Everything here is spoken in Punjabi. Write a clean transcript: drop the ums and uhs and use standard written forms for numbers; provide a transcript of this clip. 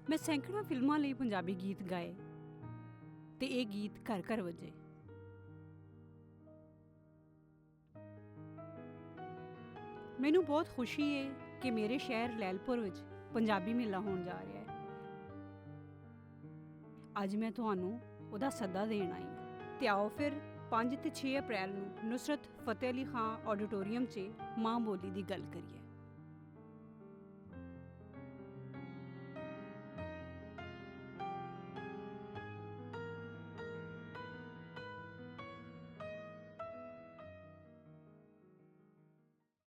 मैं सैकड़ों फिल्मां ਲਈ ਪੰਜਾਬੀ ਗੀਤ ਗਾਏ ਤੇ ਇਹ ਗੀਤ ਘਰ ਘਰ ਵੱਜੇ। ਮੈਨੂੰ ਬਹੁਤ ਖੁਸ਼ੀ ਹੈ ਕਿ ਮੇਰੇ ਸ਼ਹਿਰ ਲੈਲਪੁਰ ਵਿੱਚ ਪੰਜਾਬੀ ਮੇਲਾ ਹੋਣ ਜਾ ਰਿਹਾ ਹੈ। ਅੱਜ ਮੈਂ ਤੁਹਾਨੂੰ ਉਹਦਾ ਸੱਦਾ ਦੇਣ ਆਈ ਹਾਂ ਤੇ ਆਓ ਫਿਰ 5 ਤੇ 6 ਅਪ੍ਰੈਲ ਨੂੰ ਨੁਸਰਤ ਫਤਿਹ ਅਲੀ ਖਾਂ ਆਡੀਟੋਰੀਅਮ 'ਚ ਮਾਂ ਬੋਲੀ ਦੀ ਗੱਲ ਕਰੀਏ।